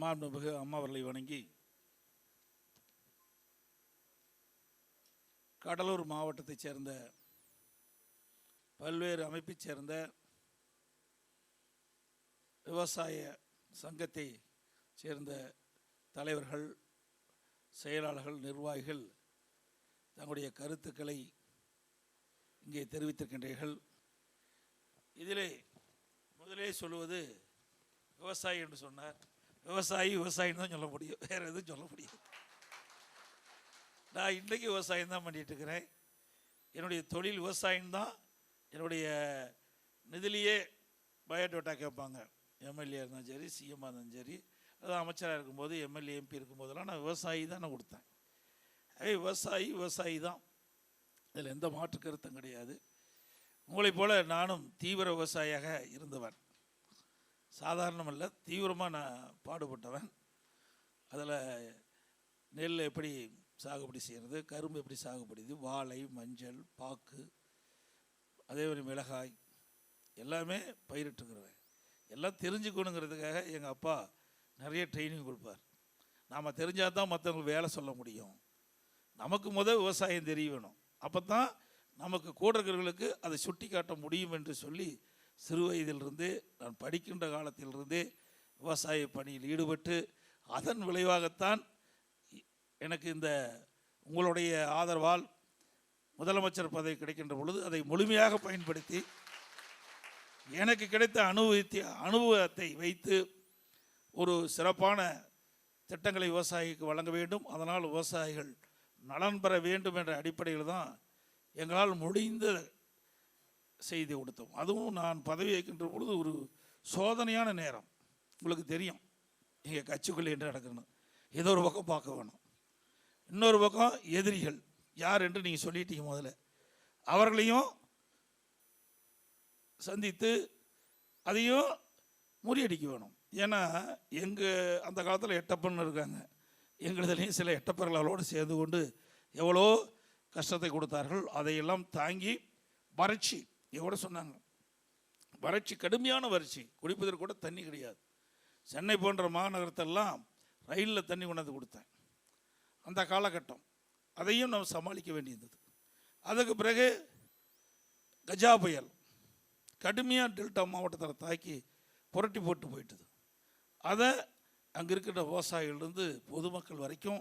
மாண்புமிகு அம்மா அவர்களை வணங்கி கடலூர் மாவட்டத்தைச் சேர்ந்த பல்வேறு அமைப்பைச் சேர்ந்த விவசாய சங்கத்தை சேர்ந்த தலைவர்கள், செயலாளர்கள், நிர்வாகிகள் தங்களுடைய கருத்துக்களை இங்கே தெரிவித்திருக்கின்றீர்கள். இதிலே முதலே சொல்லுவது விவசாயி என்று சொன்னார். விவசாயின்னு தான் சொல்ல முடியும், வேறு எதுவும் சொல்ல முடியும். நான் இன்றைக்கு விவசாயம் தான் பண்ணிகிட்டு இருக்கிறேன். என்னுடைய தொழில் விவசாயம் தான். என்னுடைய நிதிலேயே பயோடேட்டா கேட்பாங்க. எம்எல்ஏ இருந்தாலும் சரி, சிஎம்மாக இருந்தாலும் சரி, அதாவது அமைச்சராக இருக்கும்போது, எம்எல்ஏ எம்பி இருக்கும்போதெல்லாம் நான் விவசாயி தான் நான் கொடுத்தேன். விவசாயி தான், இதில் எந்த மாற்று கருத்தும் கிடையாது. உங்களைப் போல நானும் தீவிர விவசாயியாக இருந்தவன். சாதாரணமல்ல, தீவிரமாக நான் பாடுபட்டவன். அதில் நெல் எப்படி சாகுபடி செய்கிறது, கரும்பு எப்படி சாகுபடிது, வாழை, மஞ்சள், பாக்கு, அதே மாதிரி மிளகாய் எல்லாமே பயிரிட்டுக்கிறவன். எல்லாம் தெரிஞ்சுக்கணுங்கிறதுக்காக எங்கள் அப்பா நிறைய ட்ரைனிங் கொடுப்பார். நாம் தெரிஞ்சால் தான் மற்றவங்களுக்கு வேலை சொல்ல முடியும். நமக்கு விவசாயம் தெரிய வேணும். அப்போ தான் நமக்கு கூட இருக்கிறவர்களுக்கு அதை சுட்டி காட்ட முடியும் என்று சொல்லி சிறு வயதிலிருந்தே, நான் படிக்கின்ற காலத்திலிருந்தே விவசாய பணியில் ஈடுபட்டு, அதன் விளைவாகத்தான் எனக்கு இந்த உங்களுடைய ஆதரவால் முதலமைச்சர் பதவி கிடைக்கின்ற பொழுது அதை முழுமையாக பயன்படுத்தி எனக்கு கிடைத்த அனுபவத்தை வைத்து ஒரு சிறப்பான திட்டங்களை விவசாயிக்கு வழங்க வேண்டும். அதனால் விவசாயிகள் நலன் பெற வேண்டும் என்ற அடிப்படையில் தான் எங்களால் முடிந்த செய்தி கொடுத்தோம். அதுவும் நான் பதவி ஏற்கின்ற பொழுது ஒரு சோதனையான நேரம். உங்களுக்கு தெரியும், இங்கே கட்சிக்குள்ளே என்ன நடக்கணும். ஏதோ ஒரு பக்கம் பார்க்க வேணும், இன்னொரு பக்கம் எதிரிகள் யார் என்று நீங்கள் சொல்லிட்டீங்க. முதல்ல அவர்களையும் சந்தித்து அதையும் முறியடிக்க வேணும். ஏன்னா எங்கள் அந்த காலத்தில் எட்டப்பன் இருக்காங்க. எங்களதுலேயும் சில எட்டப்பர்களோடு சேர்ந்து கொண்டு எவ்வளோ கஷ்டத்தை கொடுத்தார்கள். அதையெல்லாம் தாங்கி வறட்சி எவ்வளோ சொன்னாங்க, வறட்சி, கடுமையான வறட்சி, குடிப்பதற்கு கூட தண்ணி கிடையாது. சென்னை போன்ற மாநகரத்தெல்லாம் ரயிலில் தண்ணி கொண்டாந்து கொடுத்தேன். அந்த காலகட்டம் அதையும் நம்ம சமாளிக்க வேண்டியிருந்தது. அதுக்கு பிறகு கஜா புயல் கடுமையாக டெல்டா மாவட்டத்தில் தாக்கி புரட்டி போட்டு போயிட்டுது. அதை அங்கே இருக்கிற விவசாயிகளிலிருந்து பொதுமக்கள் வரைக்கும்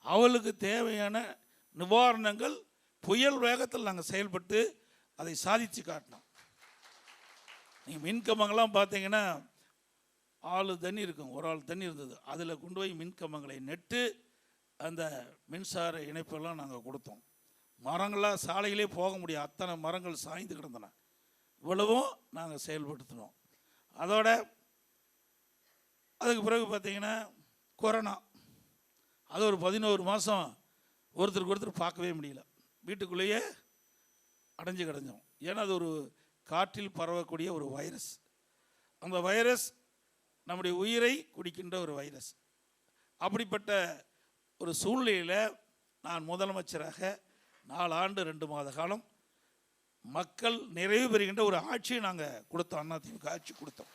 அவளுக்கு தேவையான நிவாரணங்கள் புயல் வேகத்தில் நாங்கள் செயல்பட்டு அதை சாதித்து காட்டினோம். நீங்கள் மின்கம்பங்கள்லாம் பார்த்தீங்கன்னா 6 தண்ணி இருக்கும், ஒரு ஆள் தண்ணி இருந்தது. அதில் கொண்டு போய் மின்கம்பங்களை நெட்டு அந்த மின்சார இணைப்பெல்லாம் நாங்கள் கொடுத்தோம். மரங்களாக சாலையிலே போக முடியும், அத்தனை மரங்கள் சாய்ந்து கிடந்தன. இவ்வளவும் நாங்கள் செயல்படுத்தினோம். அதோட அதுக்கு பிறகு பார்த்தீங்கன்னா கொரோனா, அது ஒரு 11 மாதம் ஒருத்தருக்கு ஒருத்தர் பார்க்கவே முடியல, வீட்டுக்குள்ளேயே அடைஞ்சு கிடந்தோம். ஏன்னா அது ஒரு காற்றில் பரவக்கூடிய ஒரு வைரஸ். அந்த வைரஸ் நம்முடைய உயிரை குடிக்கின்ற ஒரு வைரஸ். அப்படிப்பட்ட ஒரு சூழ்நிலையில் நான் முதலமைச்சராக 4 ஆண்டு 2 மாத காலம் மக்கள் நிறைவு பெறுகின்ற ஒரு ஆட்சியை நாங்கள் கொடுத்தோம். அதிமுக ஆட்சி கொடுத்தோம்.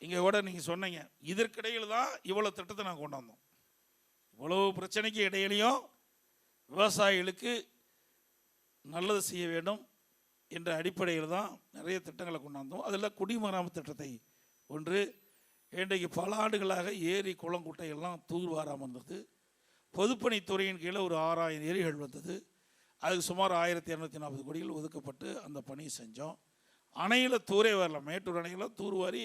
இங்கே கூட நீங்கள் சொன்னீங்க, இதற்கிடையில் தான் இவ்வளோ திட்டத்தை நாங்கள் கொண்டு வந்தோம். இவ்வளோ பிரச்சனைக்கு இடையிலையும் விவசாயிகளுக்கு நல்லது செய்ய வேண்டும் என்ற அடிப்படையில் தான் நிறைய திட்டங்களை கொண்டு வந்தோம். அதில் குடிமராமத்து திட்டத்தை ஒன்று, இன்றைக்கு பல ஆண்டுகளாக ஏரி குளம் குட்டைகள்லாம் தூர்வாராமல் இருந்தது. பொதுப்பணித்துறையின் கீழே ஒரு 6000 ஏரிகள் வந்தது. அதுக்கு சுமார் 1240 கோடிகள் ஒதுக்கப்பட்டு அந்த பணியை செஞ்சோம். அணையில் தூரே வரல, மேட்டூர் அணையில் தூர்வாரி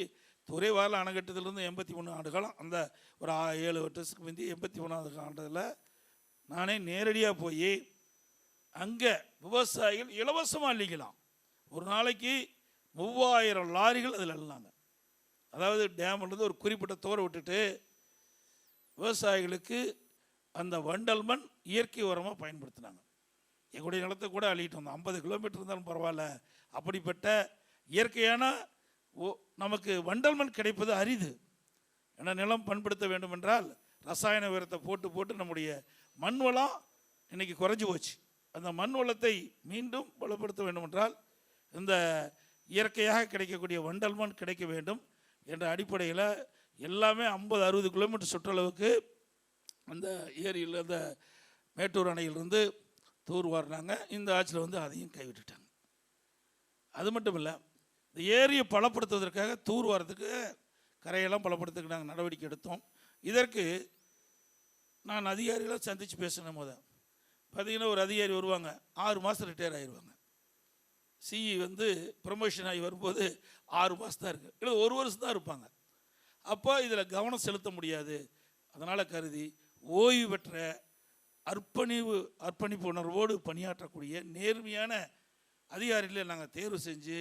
தூரே வரல. அணைக்கட்டத்திலிருந்து 83 ஆண்டு காலம், அந்த ஒரு 7 வருஷத்துக்கு முந்தி 83வது ஆண்டில் நானே நேரடியாக போய் அங்கே விவசாயிகள் இலவசமாக அள்ளிக்கலாம். ஒரு நாளைக்கு 3000 லாரிகள் அதில் அள்ளினாங்க. அதாவது டேம்லேருந்து ஒரு குறிப்பிட்ட தோரை விட்டுட்டு விவசாயிகளுக்கு அந்த வண்டல் மண் இயற்கை உரமாக பயன்படுத்தினாங்க. எங்களுடைய நிலத்தை கூட அள்ளிட்டு வந்தோம். 50 கிலோமீட்டர் இருந்தாலும் பரவாயில்ல. அப்படிப்பட்ட இயற்கையான நமக்கு வண்டல் மண் கிடைப்பது அரிது. ஏன்னா நிலம் பண்படுத்த வேண்டும் என்றால் ரசாயன உரத்தை போட்டு போட்டு நம்முடைய மண் வளம் இன்றைக்கி குறைஞ்சி போச்சு. அந்த மண் வளத்தை மீண்டும் பலப்படுத்த வேண்டும் என்றால் இந்த இயற்கையாக கிடைக்கக்கூடிய வண்டல் மண் கிடைக்க வேண்டும் என்ற அடிப்படையில் எல்லாமே 50-60 கிலோமீட்டர் சுற்றளவுக்கு அந்த ஏரியில் அந்த மேட்டூர் அணையிலிருந்து தூர்வாரினாங்க. இந்த ஆட்சியில் வந்து அதையும் கைவிட்டுட்டாங்க. அது மட்டும் இல்லை, இந்த ஏரியை பலப்படுத்துவதற்காக தூர்வாரத்துக்கு கரையெல்லாம் பலப்படுத்துக்கு நாங்கள் நடவடிக்கை எடுத்தோம். இதற்கு நான் அதிகாரிகளை சந்தித்து பேசின போது பார்த்திங்கன்னா, ஒரு அதிகாரி வருவாங்க, 6 மாதம் ரிட்டையர் ஆகிடுவாங்க. சிஇ வந்து ப்ரமோஷன் ஆகி வரும்போது 6 மாதம் தான் இருக்குது, இல்லை 1 வருஷம் தான் இருப்பாங்க. அப்போ இதில் கவனம் செலுத்த முடியாது. அதனால் கருதி ஓய்வு பெற்ற அர்ப்பணிப்பு உணர்வோடு பணியாற்றக்கூடிய நேர்மையான அதிகாரிகளை நாங்கள் தேர்வு செஞ்சு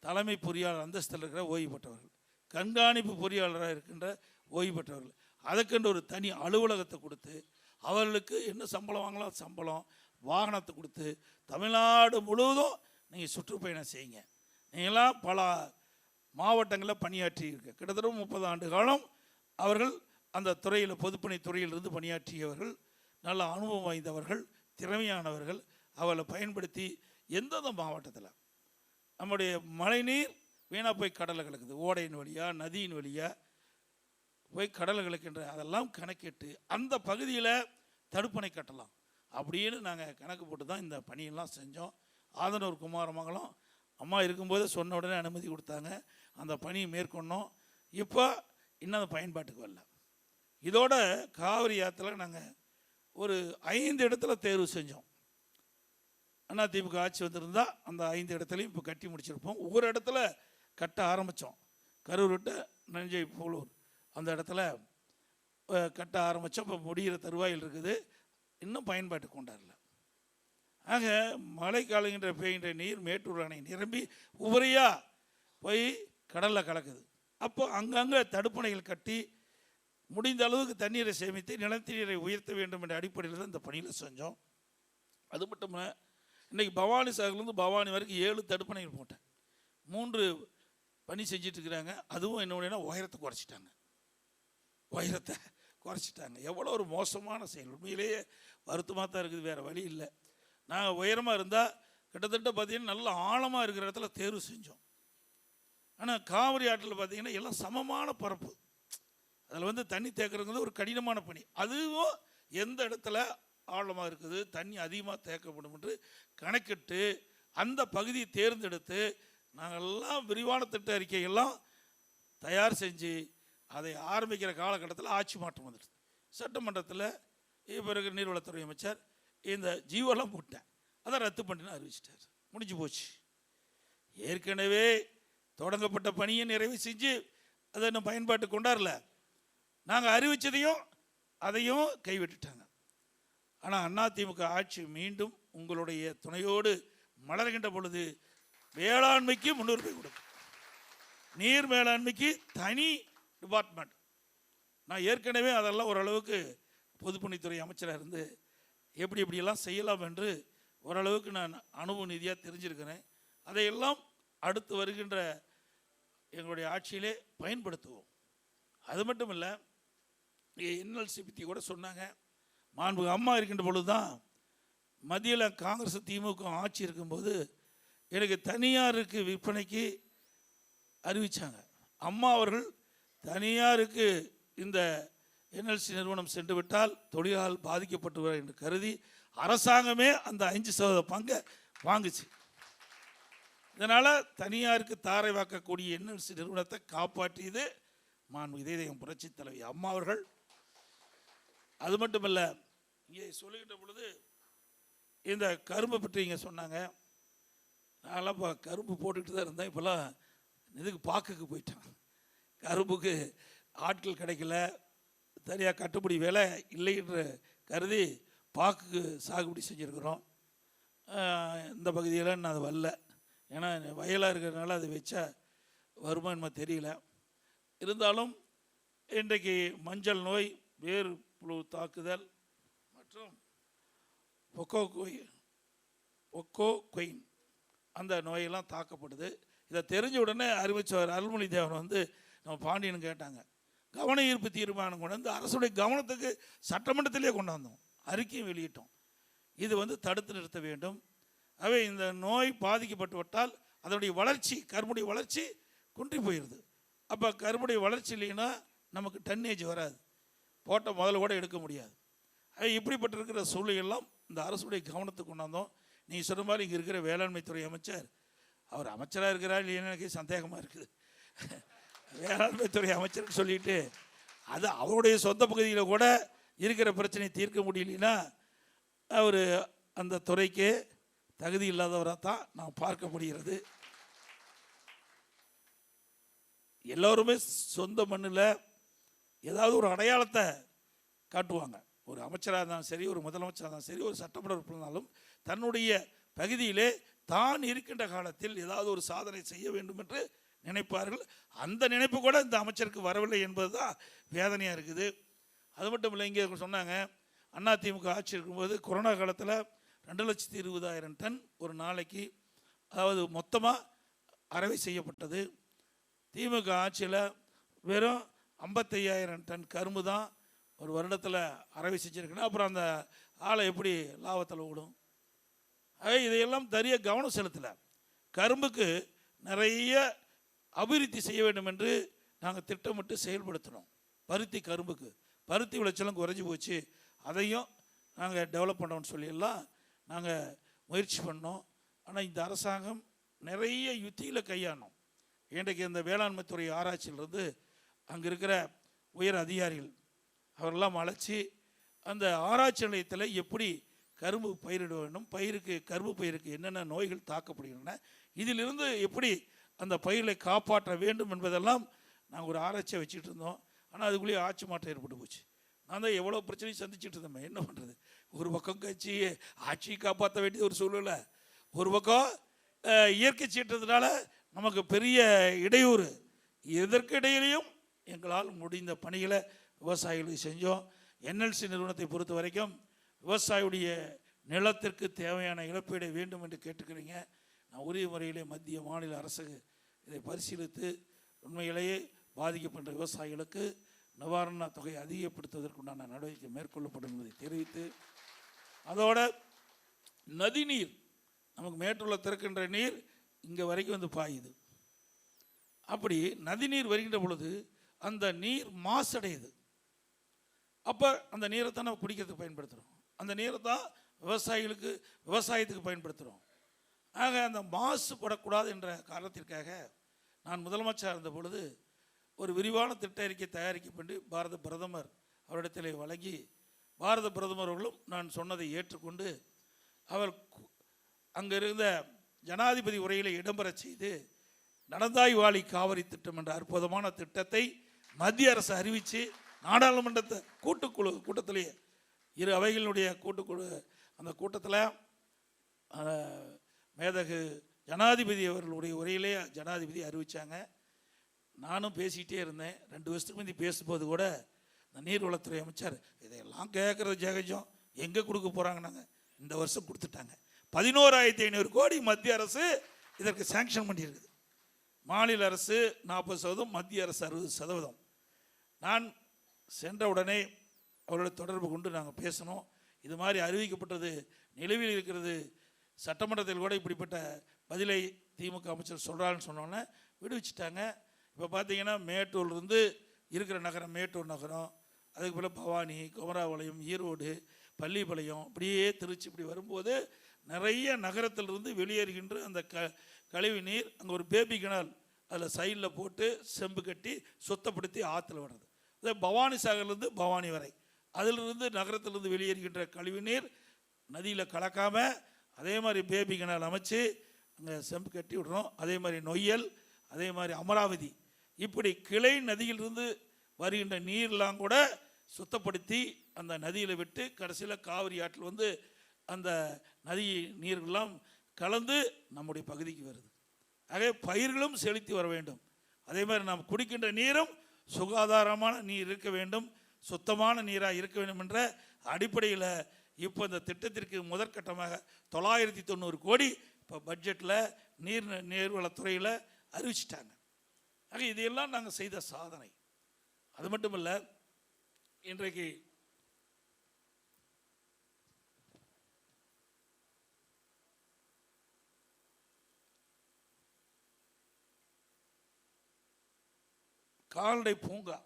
தலைமை பொறியாளர் அந்தஸ்தில் இருக்கிற ஓய்வு பெற்றவர்கள், கண்காணிப்பு பொறியாளராக இருக்கின்ற ஓய்வு பெற்றவர்கள், அதுக்கென்று ஒரு தனி அலுவலகத்தை கொடுத்து அவர்களுக்கு என்ன சம்பளம் வாங்கலாம் சம்பளம், வாகனத்தை கொடுத்து தமிழ்நாடு முழுவதும் நீங்கள் சுற்றுப்பயணம் செய்யுங்க. நீங்களாம் பல மாவட்டங்களில் பணியாற்றி இருக்க கிட்டத்தட்ட 30 ஆண்டு காலம் அவர்கள் அந்த துறையில் பொதுப்பணித்துறையிலிருந்து பணியாற்றியவர்கள், நல்ல அனுபவம் வாய்ந்தவர்கள், திறமையானவர்கள். அவளை பயன்படுத்தி எந்தெந்த மாவட்டத்தில் நம்முடைய மழைநீர் வீணாக போய் கடலை கலக்குது, ஓடையின் வழியாக நதியின் வழியாக போய் கடலை கலக்கின்ற அதெல்லாம் கணக்கிட்டு அந்த பகுதியில் தடுப்பணை கட்டலாம் அப்படின்னு நாங்கள் கணக்கு போட்டு தான் இந்த பணியெல்லாம் செஞ்சோம். ஆதனூர் குமாரமங்கலம் அம்மா இருக்கும்போது சொன்ன உடனே அனுமதி கொடுத்தாங்க, அந்த பணியை மேற்கொண்டோம். இப்போ இன்னும் அந்த பயன்பாட்டுக்கு வரல. இதோட காவிரி ஆற்றுல நாங்கள் ஒரு 5 இடத்துல தேர்வு செஞ்சோம். அதிமுக ஆட்சி வந்திருந்தால் அந்த 5 இடத்துலையும் இப்போ கட்டி முடிச்சிருப்போம். ஒவ்வொரு இடத்துல கட்ட ஆரம்பித்தோம். கரூர் விட்டு நஞ்சை போலூர் அந்த இடத்துல கட்ட ஆரம்பித்தோம். இப்போ முடிகிற தருவாயில் இருக்குது, இன்னும் பயன்பாட்டுக்கு கொண்டாடல. ஆக மழை காலங்கின்ற பெய்கின்ற நீர் மேட்டூர் அணை நிரம்பி உபரியாக போய் கடலில் கலக்குது. அப்போ அங்கங்கே தடுப்பணைகள் கட்டி முடிந்த அளவுக்கு தண்ணீரை சேமித்து நிலத்தடி நீரை உயர்த்த வேண்டும் என்ற அடிப்படையில் தான் இந்த பணியில் செஞ்சோம். அது மட்டும் இல்லை, இன்றைக்கி பவானி சாகர்லேருந்து பவானி வரைக்கும் 7 தடுப்பணைகள் போட்டேன். 3 பணி செஞ்சிட்ருக்கிறாங்க. அதுவும் என்ன உயரத்தை குறைச்சிட்டாங்க. எவ்வளோ ஒரு மோசமான செயல். உண்மையிலேயே வருத்தமாக தான் இருக்குது, வேறு வழி இல்லை. நாங்கள் உயரமாக இருந்தால் கிட்டத்தட்ட பார்த்திங்கன்னா நல்ல ஆழமாக இருக்கிற இடத்துல தேர்வு செஞ்சோம். ஆனால் காவிரி ஆற்றில் பார்த்திங்கன்னா எல்லாம் சமமான பரப்பு, அதில் வந்து தண்ணி தேக்கிறதுங்கிறது ஒரு கடினமான பணி. அதுவும் எந்த இடத்துல ஆழமாக இருக்குது, தண்ணி அதிகமாக தேக்கப்படும் என்று கணக்கிட்டு அந்த பகுதியை தேர்ந்தெடுத்து நாங்கள்லாம் விரிவான திட்ட அறிக்கையெல்லாம் தயார் செஞ்சு அதை ஆரம்பிக்கிற காலகட்டத்தில் ஆட்சி மாற்றம் வந்துடுது. சட்டமன்றத்தில் இப்போ இருக்கிற நீர்வளத்துறை அமைச்சர் இந்த ஜீவோலாம் போட்டேன், அதை ரத்து பண்ணின்னு அறிவிச்சிட்டார். முடிஞ்சு போச்சு. ஏற்கனவே தொடங்கப்பட்ட பணியை நிறைவு செஞ்சு அதை இன்னும் பயன்பாட்டு கொண்டாடல. நாங்கள் அறிவித்ததையும் அதையும் கைவிட்டுட்டாங்க. ஆனால் அதிமுக ஆட்சி மீண்டும் உங்களுடைய துணையோடு மலர்கின்ற பொழுது வேளாண்மைக்கு முன்னுரிமை கொடுக்கும். நீர் மேலாண்மைக்கு தனி டிபார்ட்மெண்ட். நான் ஏற்கனவே அதெல்லாம் ஓரளவுக்கு பொதுப்பணித்துறை அமைச்சராக இருந்து எப்படி எப்படியெல்லாம் செய்யலாம் என்று ஓரளவுக்கு நான் அனுபவ நிதியாக தெரிஞ்சிருக்கிறேன். அதையெல்லாம் அடுத்து வருகின்ற எங்களுடைய ஆட்சியிலே பயன்படுத்துவோம். அது மட்டும் இல்லை, என்எல்சி பற்றி கூட சொன்னாங்க. மாண்புமிகு அம்மா இருக்கின்ற பொழுது தான் மத்தியில் காங்கிரஸ் திமுக ஆட்சி இருக்கும்போது எனக்கு தனியாருக்கு விற்பனைக்கு அறிவித்தாங்க. அம்மா அவர்கள் தனியாருக்கு இந்த என்எல்சி நிறுவனம் சென்று விட்டால் தொழிலால் பாதிக்கப்பட்டுவார் என்று கருதி அரசாங்கமே அந்த 5% பங்கை வாங்குச்சு. இதனால் தனியாருக்கு தாரை வாக்கக்கூடிய என்எல்சி நிறுவனத்தை காப்பாற்றியது மாண்புமிகு இதயம் புரட்சி தலைவி அம்மா அவர்கள். அது மட்டுமல்ல, இங்கே சொல்லுகின்ற பொழுது இந்த கரும்பை பற்றி இங்கே சொன்னாங்க. நான்லாம் இப்போ கரும்பு போட்டுக்கிட்டு தான் இருந்தேன். இப்போல்லாம் இதுக்கு பாக்குக்கு போயிட்டேன். கரும்புக்கு ஆட்கள் கிடைக்கல, சரியாக கட்டுப்படி வேலை இல்லை என்று கருதி பாக்குக்கு சாகுபடி செஞ்சுருக்கிறோம். இந்த பகுதியில் நான் அது வரல, ஏன்னா வயலாக இருக்கிறதுனால அதை வச்சா வருமா என்னமோ தெரியல. இருந்தாலும் இன்றைக்கு மஞ்சள் நோய், வேறு புழு தாக்குதல் மற்றும் பொக்கோ கொயின் அந்த நோயெல்லாம் தாக்கப்படுது. இதை தெரிஞ்ச உடனே அறிவிச்சவர் அருள்மொழி தேவன் வந்து நம்ம பாண்டியன் கேட்டாங்க. கவன ஈர்ப்பு தீர்மானம் கொண்டு வந்து அரசுடைய கவனத்துக்கு சட்டமன்றத்திலே கொண்டு வந்தோம், அறிக்கையும் வெளியிட்டோம். இது வந்து தடுத்து நிறுத்த வேண்டும். அவை இந்த நோய் பாதிக்கப்பட்டு விட்டால் அதனுடைய வளர்ச்சி, கரும்புடைய வளர்ச்சி குன்றி போயிடுது. அப்போ கரும்புடைய வளர்ச்சி இல்லைன்னா நமக்கு டன்னேஜ் வராது, போட்ட முதல்ல கூட எடுக்க முடியாது. இப்படிப்பட்டிருக்கிற சூழ்நிலையெல்லாம் இந்த அரசுடைய கவனத்துக்கு கொண்டாந்தோம். நீங்கள் சொன்ன மாதிரி இங்கே இருக்கிற வேளாண்மை துறை அமைச்சர், அவர் அமைச்சராக இருக்கிறார் இல்லைன்னு எனக்கு சந்தேகமாக இருக்குது. வேளாண்மை துறை அமைச்சர்னு சொல்லிட்டு அது அவருடைய சொந்த பகுதியில் கூட இருக்கிற பிரச்சனையை தீர்க்க முடியலன்னா அவர் அந்த துறைக்கு தகுதி இல்லாதவராக தான் நான் பார்க்க முடிகிறது. எல்லோருமே சொந்த மண்ணில் ஏதாவது ஒரு அடையாளத்தை காட்டுவாங்க. ஒரு அமைச்சராக இருந்தாலும் சரி, ஒரு முதலமைச்சராக இருந்தாலும் சரி, ஒரு சட்டமன்ற உறுப்பினராலும் தன்னுடைய பகுதியிலே தான் இருக்கின்ற காலத்தில் ஏதாவது ஒரு சாதனை செய்ய வேண்டும் என்று நினைப்பார்கள். அந்த நினைப்பு கூட இந்த அமைச்சருக்கு வரவில்லை என்பது தான் வேதனையாக இருக்குது. அது மட்டும் இல்லை, இங்கே சொன்னாங்க அதிமுக ஆட்சி இருக்கும்போது கொரோனா காலத்தில் 2,20,000 டன் ஒரு நாளைக்கு, அதாவது மொத்தமாக அறவை செய்யப்பட்டது. திமுக ஆட்சியில் வெறும் 55,000 டன் கரும்பு தான் ஒரு வருடத்தில் அறவை செஞ்சுருக்குன்னா அப்புறம் அந்த ஆளை எப்படி லாபத்தில் ஓடும்? இதையெல்லாம் நிறைய கவனம் செலுத்தலை. கரும்புக்கு நிறைய அபிவிருத்தி செய்ய வேண்டும் என்று நாங்கள் திட்டமிட்டு செயல்படுத்தினோம். கரும்புக்கு பருத்தி விளைச்சலும் குறைஞ்சி போச்சு, அதையும் நாங்கள் டெவலப் பண்ணோம்னு சொல்லியெல்லாம் நாங்கள் முயற்சி பண்ணோம். ஆனால் இந்த அரசாங்கம் நிறைய யுத்தியில் கையாண்டோம். இன்றைக்கு இந்த வேளாண்மை துறை ஆராய்ச்சியிலிருந்து அங்கே இருக்கிற உயர் அதிகாரிகள் அவரெல்லாம் அழைச்சி அந்த ஆராய்ச்சி நிலையத்தில் எப்படி கரும்பு பயிரிட வேண்டும், கரும்பு பயிருக்கு என்னென்ன நோய்கள் தாக்கப்படுகின்றன, இதிலிருந்து எப்படி அந்த பயிரை காப்பாற்ற வேண்டும் என்பதெல்லாம் நாங்கள் ஒரு ஆராய்ச்சியை வச்சுட்டு இருந்தோம். ஆனால் அதுக்குள்ளேயே ஆட்சி மாற்றம் ஏற்பட்டு போச்சு. நான் தான் எவ்வளோ பிரச்சனையும் சந்திச்சுட்டு இருந்தோம். என்ன பண்ணுறது? ஒரு பக்கம் கட்சி ஆட்சியை காப்பாற்ற வேண்டிய ஒரு சூழ்நிலை, ஒரு பக்கம் இயற்கை சீற்றத்தினால நமக்கு பெரிய இடையூறு. இதற்கு இடையிலையும் எங்களால் முடிந்த பணிகளை விவசாயிகளுக்கு செஞ்சோம். என்எல்சி நிறுவனத்தை பொறுத்த வரைக்கும் விவசாயியுடைய நிலத்திற்கு தேவையான இழப்பீடை வேண்டும் என்று கேட்டுக்கிறீங்க. நான் உரிய முறையிலே மத்திய மாநில அரசு இதை பரிசீலித்து உண்மையிலேயே பாதிக்கப்பட்ட விவசாயிகளுக்கு நிவாரண தொகை அதிகப்படுத்துவதற்குண்டான நடவடிக்கை மேற்கொள்ளப்படும் என்பதை தெரிவித்து, அதோட நதிநீர் நமக்கு மேட்டுள்ள திறக்கின்ற நீர் இங்கே வரைக்கும் வந்து பாயுது. அப்படி நதிநீர் வருகின்ற பொழுது அந்த நீர் மாசடையுது. அப்போ அந்த நீரை தான் நம்ம குடிக்கிறதுக்கு பயன்படுத்துகிறோம், அந்த நீரை தான் விவசாயத்துக்கு பயன்படுத்துகிறோம். ஆக அந்த மாசுபடக்கூடாது என்ற காரணத்திற்காக நான் முதலமைச்சராக இருந்த பொழுது ஒரு விரிவான திட்ட அறிக்கை தயாரிக்கப்பட்டு பாரத பிரதமர் அவரிடத்தில் வழங்கி, பாரத பிரதமர் அவர்களும் நான் சொன்னதை ஏற்றுக்கொண்டு அவர் அங்கே இருந்த ஜனாதிபதி உரையில் இடம்பெற செய்து நடந்தாய் வாழி காவிரி திட்டம் என்ற அற்புதமான திட்டத்தை மத்திய அரசு அறிவித்து நாடாளுமன்றத்தை கூட்டத்திலேயே இரு அவைகளுடைய கூட்டுக்குழு அந்த கூட்டத்தில் மேதகு ஜனாதிபதி அவர்களுடைய உரையிலே ஜனாதிபதி அறிவித்தாங்க. நானும் பேசிகிட்டே இருந்தேன். 2 வருஷத்துக்கு முந்தி பேசும்போது கூட இந்த நீர்வளத்துறை அமைச்சர் இதையெல்லாம் கேட்குறது ஜெகஜம் எங்கே கொடுக்க போகிறாங்கன்னாங்க. இந்த வருஷம் கொடுத்துட்டாங்க. 11,500 கோடி மத்திய அரசு இதற்கு சாங்ஷன் பண்ணியிருக்குது. மாநில அரசு 40%, மத்திய அரசு 60%. நான் சென்ற உடனே அவர்களை தொடர்பு கொண்டு நாங்கள் பேசணும். இது மாதிரி அறிவிக்கப்பட்டது நிலுவையில் இருக்கிறது, சட்டமன்றத்தில் கூட இப்படிப்பட்ட பதிலை திமுக அமைச்சர் சொல்கிறான்னு சொன்னோன்னே விடுவிச்சிட்டாங்க. இப்போ பார்த்தீங்கன்னா மேட்டூர்லேருந்து இருக்கிற நகரம் மேட்டூர் நகரம், அதுக்கு பிறகு பவானி, குமராபாளையம், ஈரோடு, பள்ளிப்பாளையம், இப்படியே திருச்சி இப்படி வரும்போது நிறைய நகரத்திலிருந்து வெளியேறுகின்ற அந்த கழிவு நீர் அங்கே ஒரு பேபி கனால் அதில் சைடில் போட்டு செம்பு கட்டி சுத்தப்படுத்தி ஆற்றுல விடுறது. அதே பவானி சாகர்லேருந்து பவானி வரை அதிலிருந்து நகரத்திலிருந்து வெளியேறுகின்ற கழிவு நீர் நதியில் கலக்காமல் அதே மாதிரி பேபி கனால் அமைச்சு அங்கே செம்பு கட்டி விடுறோம். அதே மாதிரி நொய்யல், அதே மாதிரி அமராவதி, இப்படி கிளை நதியிலிருந்து வருகின்ற நீர்லாம் கூட சுத்தப்படுத்தி அந்த நதியில் விட்டு கடைசியில் காவிரி ஆற்றில் வந்து அந்த நதி நீர்களெல்லாம் கலந்து நம்முடைய பகுதிக்கு வருது. ஆகவே பயிர்களும் செழித்து வர வேண்டும். அதே மாதிரி நாம் குடிக்கின்ற நீரும் சுகாதாரமான நீர் இருக்க வேண்டும், சுத்தமான நீராக இருக்க வேண்டும் என்ற அடிப்படையில் இப்போ இந்த திட்டத்திற்கு முதற்கட்டமாக 990 கோடி இப்போ பட்ஜெட்டில் நீர்வளத்துறையில் அறிவிச்சிட்டாங்க. ஆக இதையெல்லாம் நாங்கள் செய்த சாதனை. அது மட்டும் இல்லை, இன்றைக்கு கால்நடை பூங்கா.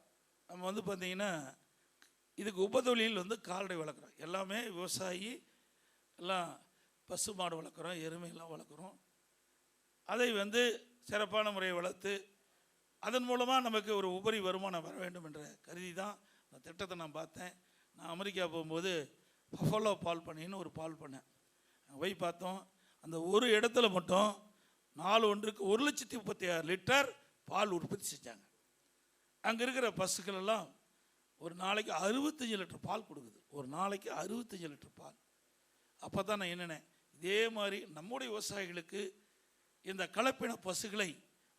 நம்ம வந்து பார்த்திங்கன்னா இதுக்கு உபதொழில் வந்து கால்நடை வளர்க்குறோம். எல்லாமே விவசாயி எல்லாம் பசு மாடு வளர்க்குறோம், எருமையெல்லாம் வளர்க்குறோம். அதை வந்து சிறப்பான முறையை வளர்த்து அதன் மூலமாக நமக்கு ஒரு உபரி வருமானம் வர வேண்டும் என்ற கருதி தான் அந்த திட்டத்தை நான் பார்த்தேன். நான் அமெரிக்கா போகும்போது பஃபலோ பால் பண்ணைன்னு ஒரு பால் பண்ணேன். அங்கே போய் பார்த்தோம். அந்த ஒரு இடத்துல மட்டும் 4 ஒன்றுக்கு 1,36,000 லிட்டர் பால் உற்பத்தி செஞ்சாங்க. அங்கே இருக்கிற பசுக்கள் எல்லாம் ஒரு நாளைக்கு 65 லிட்டர் பால் கொடுக்குது. ஒரு நாளைக்கு 65 லிட்டர் பால். அப்போ தான் நான் என்னென்னேன், இதே மாதிரி நம்முடைய விவசாயிகளுக்கு இந்த கலப்பின பசுகளை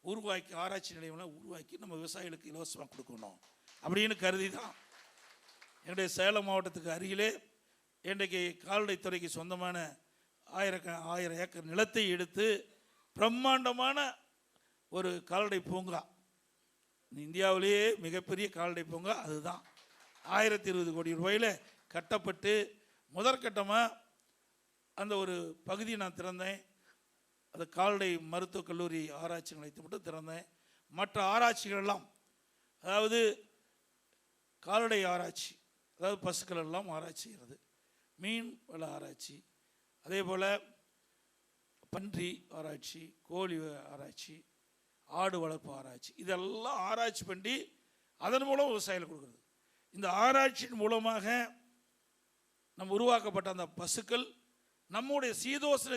உருவாக்கி ஆராய்ச்சி நிலையம்லாம் உருவாக்கி நம்ம விவசாயிகளுக்கு இலவசமாக கொடுக்கணும் அப்படின்னு கருதி தான் என்னுடைய சேலம் மாவட்டத்துக்கு அருகிலே இன்றைக்கு கால்நடைத்துறைக்கு சொந்தமான 1000 ஏக்கர் நிலத்தை எடுத்து பிரம்மாண்டமான ஒரு கால்நடை பூங்கா, இந்தியாவிலேயே மிகப்பெரிய கால்நடை பூங்கா அதுதான். 1020 கோடி ரூபாயில் கட்டப்பட்டு முதற்கட்டமாக அந்த ஒரு பகுதியை நான் திறந்தேன். அது கால்நடை மருத்துவக் கல்லூரி ஆராய்ச்சி நிலையத்தை மட்டும் திறந்தேன். மற்ற ஆராய்ச்சிகள் எல்லாம், அதாவது கால்நடை ஆராய்ச்சி, அதாவது பசுக்கள் எல்லாம் ஆராய்ச்சி செய்கிறது, மீன் வள ஆராய்ச்சி, அதே போல் பன்றி ஆராய்ச்சி, கோழி ஆராய்ச்சி, ஆடு வளர்ப்பு ஆராய்ச்சி, இதெல்லாம் ஆராய்ச்சி பண்ணி அதன் மூலம் விவசாயிகள் கொடுக்குறது. இந்த ஆராய்ச்சியின் மூலமாக நம்ம உருவாக்கப்பட்ட அந்த பசுக்கள் நம்முடைய சீதோஷ்ண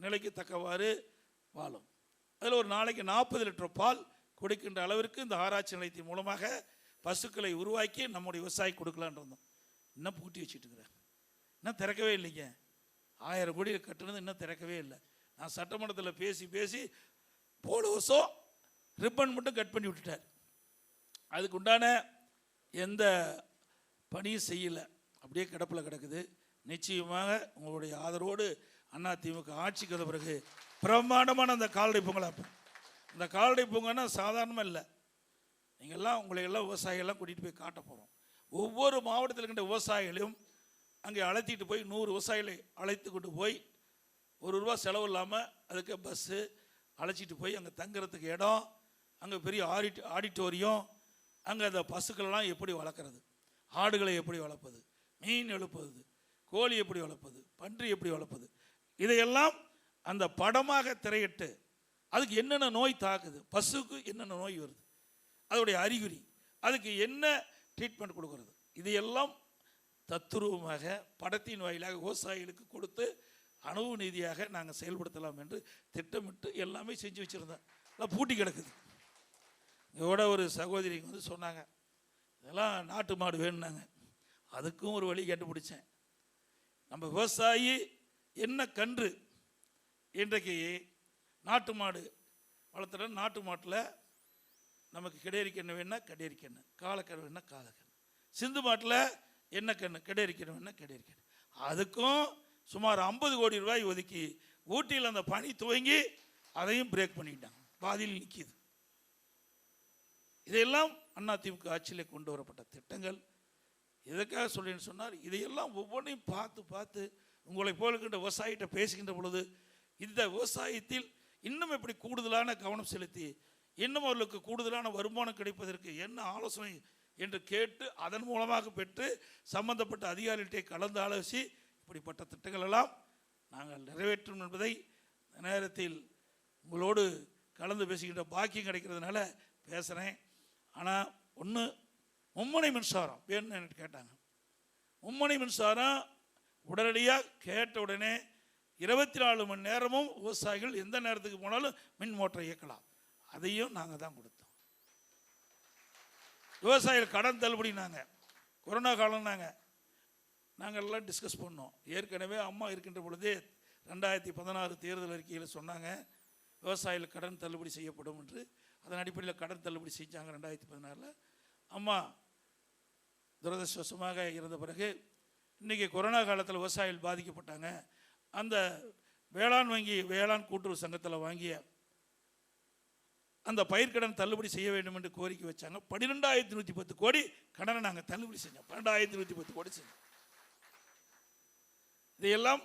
நிலைக்கு தக்கவாறு வாழும். அதில் ஒரு நாளைக்கு 40 லிட்டர் பால் கொடுக்கின்ற அளவிற்கு இந்த ஆராய்ச்சி நிலையத்தின் மூலமாக பசுக்களை உருவாக்கி நம்முடைய விவசாயி கொடுக்கலான் இருந்தோம். இன்னும் பூட்டி வச்சுட்டு இருக்கிறேன், இன்னும் திறக்கவே இல்லைங்க. 1000 கோடி கட்டுனது இன்னும் திறக்கவே இல்லை. நான் சட்டமன்றத்தில் பேசி போன வருஷம் ரிப்பன் மட்டும் கட் பண்ணி விட்டுட்டார். அதுக்கு உண்டான எந்த பணியும் செய்யலை, அப்படியே கிடப்பில் கிடக்குது. நிச்சயமாக உங்களுடைய ஆதரவோடு அதிமுக ஆட்சிக்கு வந்த பிறகு பிரம்மாண்டமான அந்த கால்நடை பூங்கா. இந்த கால்நடை பூங்கானா சாதாரணமாக இல்லை. நீங்கள்லாம் உங்களை எல்லாம் விவசாயிகள்லாம் கூட்டிகிட்டு போய் காட்ட போகிறோம். ஒவ்வொரு மாவட்டத்தில் இருக்கின்ற விவசாயிகளையும் அங்கே அழைத்திட்டு போய் 100 விவசாயிகளை அழைத்து கொண்டு போய் ₹1 செலவு இல்லாமல் அதுக்கு பஸ்ஸு அழைச்சிட்டு போய் அங்கே தங்குறதுக்கு இடம், அங்கே பெரிய ஆடிட்டோரியம், அங்கே அந்த பசுக்கள்லாம் எப்படி வளர்க்குறது, ஆடுகளை எப்படி வளர்ப்பது, மீன் எழுப்புவது, கோழி எப்படி வளர்ப்பது, பன்றி எப்படி வளர்ப்பது, இதையெல்லாம் அந்த படமாக திரையிட்டு அதுக்கு என்னென்ன நோய் தாக்குது, பசுக்கு என்னென்ன நோய் வருது, அதோடைய அறிகுறி, அதுக்கு என்ன ட்ரீட்மெண்ட் கொடுக்கறது, இதையெல்லாம் தத்துரூபமாக படத்தின் வாயிலாக விவசாயிகளுக்கு கொடுத்து அனுபவ நீதியாக நாங்கள் செயல்படுத்தலாம் என்று திட்டமிட்டு எல்லாமே செஞ்சு வச்சுருந்தோம். எல்லாம் பூட்டி கிடக்குது. இதோட ஒரு சகோதரி வந்து சொன்னாங்க, இதெல்லாம் நாட்டு மாடு வேணுனாங்க. அதுக்கும் ஒரு வழி கண்டுபிடிச்சேன். நம்ம விவசாயி என்ன கன்று இன்றைக்கு நாட்டு மாடு வளர்த்துற, நாட்டு மாட்டில் நமக்கு கிடையறிக்கண்ணு வேணா கிடையறிக்கண்ணு, காலக்கண்ணு வேணா காலக்கண்ணு, சிந்து மாட்டில் என்ன கண்ணு கிடையறிக்கண்ணு வேணா கிடையறிக்கண்ணு, அதுக்கும் சுமார் 50 கோடி ரூபாய் ஒதுக்கி ஊட்டியில் அந்த பணி துவங்கி அதையும் பிரேக் பண்ணிட்டாங்க, பாதியில் நிற்கிது. இதையெல்லாம் அதிமுக ஆட்சியிலே கொண்டு வரப்பட்ட திட்டங்கள். எதற்காக சொல்லின்னு சொன்னார், இதையெல்லாம் ஒவ்வொன்றையும் பார்த்து உங்களை போலுக்கின்ற விவசாயிகிட்ட பேசுகின்ற பொழுது இந்த விவசாயத்தில் இன்னும் எப்படி கூடுதலான கவனம் செலுத்தி இன்னும் அவர்களுக்கு கூடுதலான வருமானம் கிடைப்பதற்கு என்ன ஆலோசனை என்று கேட்டு அதன் மூலமாக பெற்று சம்பந்தப்பட்ட அதிகாரிகிட்டே கலந்து ஆலோசி இப்படிப்பட்ட திட்டங்கள் எல்லாம் நாங்கள் நிறைவேற்றும் என்பதை நேரத்தில் உங்களோடு கலந்து பேசுகின்ற பாக்கியம் கிடைக்கிறதுனால பேசுகிறேன். ஆனால் ஒன்று, மும்முனை மின்சாரம் வேணும்னு எனக்கு கேட்டாங்க. மும்முனை மின்சாரம் உடனடியாக கேட்ட உடனே 24 மணி நேரமும் விவசாயிகள் எந்த நேரத்துக்கு போனாலும் மின் மோட்டரை இயக்கலாம். அதையும் நாங்கள் தான் கொடுத்தோம். விவசாயிகள் கடன் தள்ளுபடினாங்க, கொரோனா காலம் நாங்கள் எல்லாம் டிஸ்கஸ் பண்ணோம். ஏற்கனவே அம்மா இருக்கின்ற பொழுதே 2016 தேர்தல் அறிக்கையில் சொன்னாங்க விவசாயிகள் கடன் தள்ளுபடி செய்யப்படும் என்று. அதன் அடிப்படையில் கடன் தள்ளுபடி செஞ்சாங்க 2016. அம்மா துரதிருஷ்டவசமாக இருந்த பிறகு இன்றைக்கி கொரோனா காலத்தில் விவசாயிகள் பாதிக்கப்பட்டாங்க. அந்த வேளாண் வங்கி வேளாண் கூட்டுறவு சங்கத்தில் வாங்கிய அந்த பயிர்க்கடன் தள்ளுபடி செய்ய வேண்டும் என்று கோரிக்கை வச்சாங்க. 12,110 கோடி கடனை நாங்கள் தள்ளுபடி செஞ்சோம். 12,110 கோடி செஞ்சோம். இதையெல்லாம்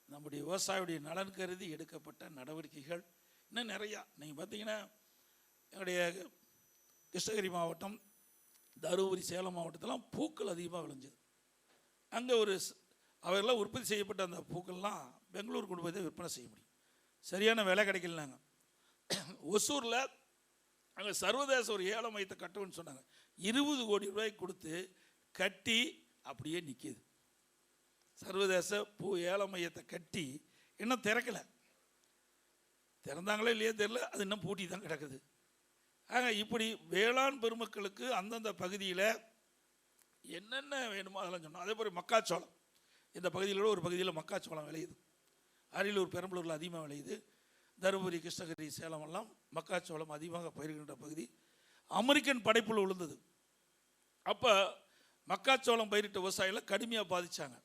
நம்முடைய விவசாயியுடைய நலன் கருதி எடுக்கப்பட்ட நடவடிக்கைகள். இன்னும் நிறையா நீங்கள் பார்த்தீங்கன்னா என்னுடைய கிருஷ்ணகிரி மாவட்டம், தருமபுரி, சேலம் மாவட்டத்திலாம் பூக்கள் அதிகமாக விளைஞ்சது. அங்கே அவரெல்லாம் உற்பத்தி செய்யப்பட்ட அந்த பூக்கள்லாம் பெங்களூர் கொண்டு போய் தான் விற்பனை செய்ய முடியும். சரியான விலை கிடைக்கலனாங்க. ஒசூரில் அங்கே சர்வதேச ஒரு ஏல மையத்தை கட்டுவோன்னு சொன்னாங்க. 20 கோடி ரூபாய்க்கு கொடுத்து கட்டி அப்படியே நிற்கிது. சர்வதேச பூ ஏல மையத்தை கட்டி இன்னும் திறக்கலை. திறந்தாங்களே இல்லையே தெரியல, அது இன்னும் பூட்டி தான் கிடக்குது. ஆக இப்படி வேளாண் பெருமக்களுக்கு அந்தந்த பகுதியில் என்னென்ன வேணுமோ அதெல்லாம் சொன்னோம். அதே மாதிரி மக்காச்சோளம், இந்த பகுதியில் ஒரு பகுதியில் மக்காச்சோளம் விளையுது. அரியலூர், பெரம்பலூரில் அதிகமாக விளையுது. தருமபுரி, கிருஷ்ணகிரி, சேலம் எல்லாம் மக்காச்சோளம் அதிகமாக பயிர்கின்ற பகுதி. அமெரிக்கன் படைப்புழு விழுந்தது. அப்போ மக்காச்சோளம் பயிரிட்ட விவசாயிகள் கடுமையாக பாதித்தாங்க.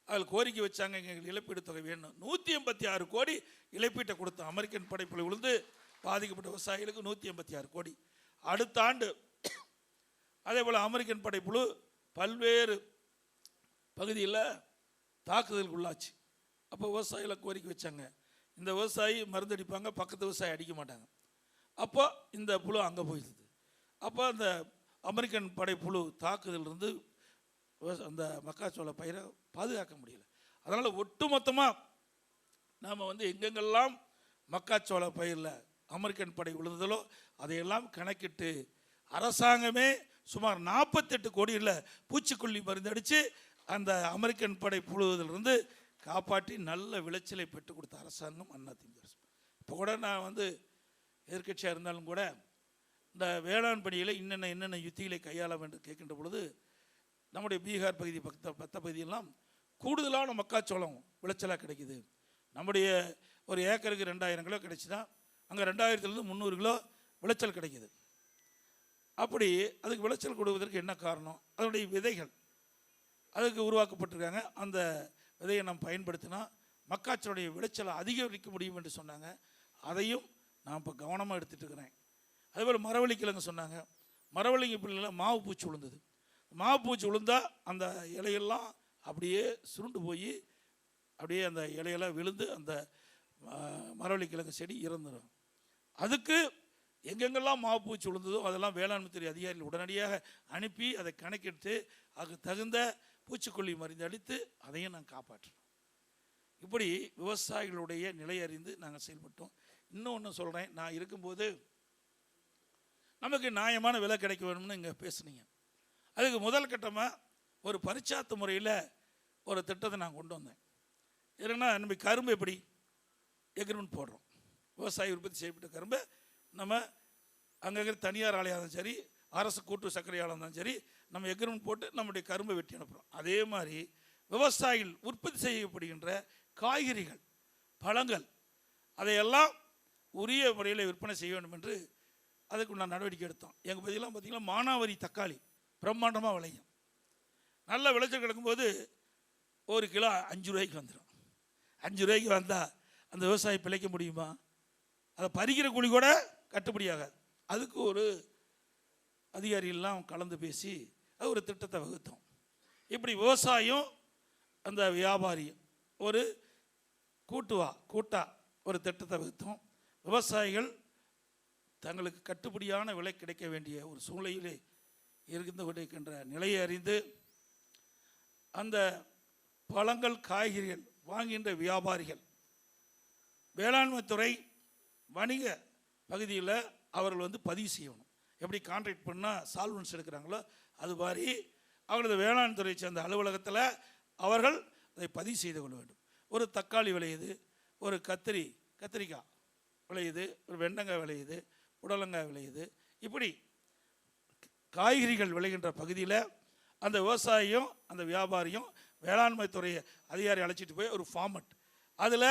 அதில் கோரிக்கை வச்சாங்க, எங்களுக்கு இழப்பீடு தொகை வேணும். 186 கோடி இழப்பீட்டை கொடுத்தோம். அமெரிக்கன் படைப்புழு விழுந்து பாதிக்கப்பட்ட விவசாயிகளுக்கு 186 கோடி. அடுத்த ஆண்டு அதே போல் அமெரிக்கன் படைப்புழு பல்வேறு பகுதியில் தாக்குதலுக்கு உள்ளாச்சு. அப்போ விவசாயிகளை கோரிக்கை வச்சாங்க, இந்த விவசாயி மருந்து அடிப்பாங்க, பக்கத்து விவசாயி அடிக்க மாட்டாங்க. அப்போ இந்த புழு அங்கே போயிடுது. அப்போ அந்த அமெரிக்கன் படைப்புழு தாக்குதலிருந்து அந்த மக்காச்சோள பயிரை பாதுகாக்க முடியல. அதனால் ஒட்டுமொத்தமாக நாம் எங்கெங்கெல்லாம் மக்காச்சோள பயிரில் அமெரிக்கன் படை விழுந்ததோ அதையெல்லாம் கணக்கிட்டு அரசாங்கமே சுமார் 48 கோடியில் பூச்சிக்கொல்லி மருந்து அடித்து அந்த அமெரிக்கன் படை புழுவதிலிருந்து காப்பாற்றி நல்ல விளைச்சலை பெற்றுக் கொடுத்த அரசாங்கம் அதிமுக அரசு. இப்போ கூட நான் எதிர்கட்சியாக இருந்தாலும் கூட இந்த வேளாண் பணியில் என்னென்ன யுத்திகளை கையாள வேண்டும் கேட்கின்ற பொழுது நம்முடைய பீகார் பகுதி பத்த பகுதியெல்லாம் கூடுதலான மக்காச்சோளம் விளைச்சலாக கிடைக்குது. நம்முடைய ஒரு ஏக்கருக்கு 2000 கிலோ கிடைச்சினா அங்கே 2000 300 கிலோ விளைச்சல் கிடைக்குது. அப்படி அதுக்கு விளைச்சல் கொடுப்பதற்கு என்ன காரணம்? அதனுடைய விதைகள் அதுக்கு உருவாக்கப்பட்டிருக்காங்க. அந்த விதையை நாம் பயன்படுத்தினா மக்காச்சோளுடைய விளைச்சலை அதிகரிக்க முடியும் என்று சொன்னாங்க. அதையும் நான் இப்போ கவனமாக எடுத்துகிட்டு இருக்கிறேன். அதேபோல் மரவள்ளி கிழங்கு சொன்னாங்க. மரவள்ளிங்க பிள்ளைலாம் மாவு பூச்சி விழுந்தது. மாவு பூச்சி விழுந்தால் அந்த இலையெல்லாம் அப்படியே சுருண்டு போய் அப்படியே அந்த இலையெல்லாம் விழுந்து அந்த மரவள்ளி கிழங்கு செடி இறந்துடும். அதுக்கு எங்கெங்கெல்லாம் மாவு பூச்சி விழுந்ததோ அதெல்லாம் வேளாண்மை துறை அதிகாரிகள் உடனடியாக அனுப்பி அதை கணக்கெடுத்து அதுக்கு தகுந்த பூச்சிக்கொல்லி மருந்து அடித்து அதையும் நாங்கள் காப்பாற்றணும். இப்படி விவசாயிகளுடைய நிலை அறிந்து நாங்கள் செயல்பட்டோம். இன்னொன்று சொல்கிறேன், நான் இருக்கும்போது நமக்கு நியாயமான விலை கிடைக்க வேணும்னு இங்கே பேசுனீங்க. அதுக்கு முதல் கட்டமாக ஒரு பரிச்சாத்து முறையில் ஒரு திட்டத்தை நான் கொண்டு வந்தேன். ஏன்னா நம்ம கரும்பு எப்படி எக்ரிமெண்ட் போடுறோம், விவசாயி உற்பத்தி செய்யப்பட்ட கரும்பை நம்ம அங்கே தனியார் ஆலையாக இருந்தாலும் சரி, அரசு கூட்டு சர்க்கரை ஆலை இருந்தாலும் சரி, நம்ம எக்ரிமெண்ட் போட்டு நம்முடைய கரும்பை வெட்டி அனுப்புகிறோம். அதே மாதிரி விவசாயிகள் உற்பத்தி செய்யப்படுகின்ற காய்கறிகள், பழங்கள் அதையெல்லாம் உரிய முறையில் விற்பனை செய்ய வேண்டும் என்று அதுக்கு நான் நடவடிக்கை எடுத்தோம். எங்கள் பகுதியெல்லாம் பார்த்திங்கன்னா மானாவரி தக்காளி பிரம்மாண்டமாக விளையும். நல்ல விளைச்சல் கிடக்கும்போது 1 கிலோ 5 ரூபாய்க்கு வந்துடும். 5 ரூபாய்க்கு வந்தால் அந்த விவசாயி பிழைக்க முடியுமா? அதை பறிக்கிற கூலி கூட கட்டுப்படியாகாது. அதுக்கு ஒரு அதிகாரிகள்லாம் கலந்து பேசி அது ஒரு திட்டத்தை வகுத்தோம். இப்படி விவசாயம் அந்த வியாபாரியும் ஒரு கூட்டா ஒரு திட்டத்தை வகுத்தோம். விவசாயிகள் தங்களுக்கு கட்டுப்படியான விலை கிடைக்க வேண்டிய ஒரு சூழ்நிலையிலே இருந்து கொண்டிருக்கின்ற நிலையை அறிந்து அந்த பழங்கள் காய்கறிகள் வாங்குகின்ற வியாபாரிகள் வேளாண்மை துறை வணிக பகுதியில் அவர்கள் பதிவு செய்யணும். எப்படி கான்ட்ராக்ட் பண்ணால் சால்வன்ஸ் எடுக்கிறாங்களோ அது மாதிரி அவர்களது வேளாண் துறையை சேர்ந்த அலுவலகத்தில் அவர்கள் அதை பதிவு செய்து கொள்ள வேண்டும். ஒரு தக்காளி விளையுது, ஒரு கத்திரிக்காய் விளையுது, ஒரு வெண்டங்காய் விளையுது, புடலங்காய் விளையுது. இப்படி காய்கறிகள் விளைகின்ற பகுதியில் அந்த விவசாயியும் அந்த வியாபாரியும் வேளாண்மை துறை அதிகாரி அழைச்சிட்டு போய் ஒரு ஃபார்மட் அதில்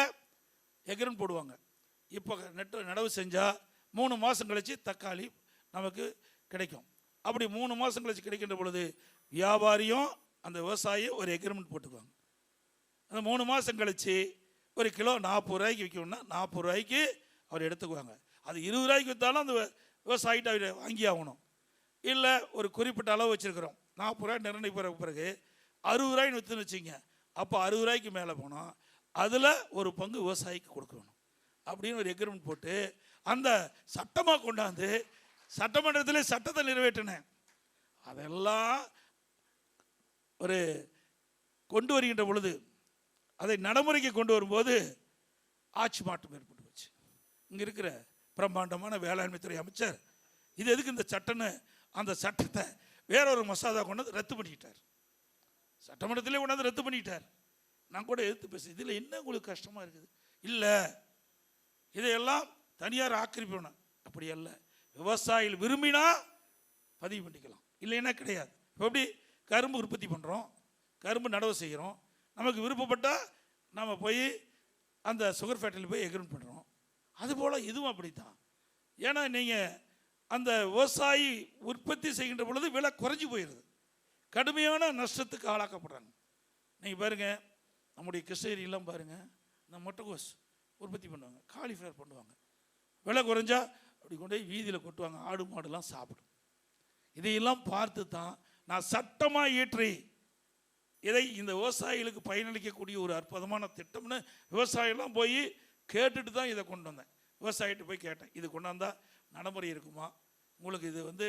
எக்ரிமெண்ட் போடுவாங்க. இப்போ நடவு செஞ்சால் 3 மாதம் கழித்து தக்காளி நமக்கு கிடைக்கும். அப்படி 3 மாதம் கழித்து கிடைக்கின்ற பொழுது வியாபாரியும் அந்த விவசாயியும் ஒரு எக்ரிமெண்ட் போட்டுக்குவாங்க. அந்த 3 மாதம் கழித்து ஒரு கிலோ 40 ரூபாய்க்கு விற்கணும்னா 40 ரூபாய்க்கு அவர் எடுத்துக்குவாங்க. அது 20 ரூபாய்க்கு விற்றாலும் அந்த விவசாயிட்ட அவர் வாங்கி ஆகணும். இல்லை ஒரு குறிப்பிட்ட அளவு வச்சுருக்கிறோம், 40 ரூபாய் நிர்ணயிக்கிற பிறகு 60 ரூபாய்னு விற்றுன்னு வச்சுங்க. அப்போ 60 ரூபாய்க்கு மேலே போனோம், அதில் ஒரு பங்கு விவசாயிக்கு கொடுக்கணும் அப்படின்னு ஒரு எக்ரிமெண்ட் போட்டு அந்த சட்டமாக கொண்டாந்து சட்டமன்றத்தில் சட்டத்தை நிறைவேற்றினேன். அதெல்லாம் ஒரு கொண்டு வருகின்ற பொழுது, அதை நடைமுறைக்கு கொண்டு வரும்போது ஆட்சி மாற்றம் ஏற்பட்டு போச்சு. இங்கே இருக்கிற பிரம்மாண்டமான வேளாண்மை துறை அமைச்சர் இது எதுக்கு இந்த சட்டம்னு அந்த சட்டத்தை வேறொரு மசோதா கொண்டு ரத்து பண்ணிக்கிட்டார். சட்டமன்றத்திலே கொண்டாந்து ரத்து பண்ணிக்கிட்டார். நான் கூட எதிர்த்து பேச, இதில் என்ன உங்களுக்கு கஷ்டமாக இருக்குது? இல்லை, இதையெல்லாம் தனியார் ஆக்கிரமிக்கணும், அப்படி அல்ல. விவசாயிகள் விரும்பினா பதிவு பண்ணிக்கலாம், இல்லைன்னா கிடையாது. எப்படி கரும்பு உற்பத்தி பண்ணுறோம், கரும்பு நடவு செய்கிறோம், நமக்கு விருப்பப்பட்டால் நம்ம போய் அந்த சுகர் ஃபேக்டரியில் போய் எக்ரிமெண்ட் பண்ணுறோம். அதுபோல் இதுவும் அப்படித்தான். ஏன்னா நீங்கள் அந்த விவசாயி உற்பத்தி செய்கின்ற பொழுது விலை குறைஞ்சி போயிடுது, கடுமையான நஷ்டத்துக்கு ஆளாக்கப்படுறாங்க. நீங்கள் பாருங்கள், நம்முடைய கிருஷ்ணகிரிலாம் பாருங்கள், இந்த முட்டைகோஸ் உற்பத்தி பண்ணுவாங்க, காலிஃப்ளவர் பண்ணுவாங்க, விலை குறைஞ்சா அப்படி கொண்டு போய் வீதியில் கொட்டுவாங்க, ஆடு மாடுலாம் சாப்பிடும். இதையெல்லாம் பார்த்து தான் நான் சட்டமாக இயற்றி இதை இந்த விவசாயிகளுக்கு பயனளிக்கக்கூடிய ஒரு அற்புதமான திட்டம்னு விவசாயிலாம் போய் கேட்டுட்டு தான் இதை கொண்டு வந்தேன். விவசாயிகிட்ட போய் கேட்டேன், இது கொண்டாந்தா நடைமுறை இருக்குமா, உங்களுக்கு இது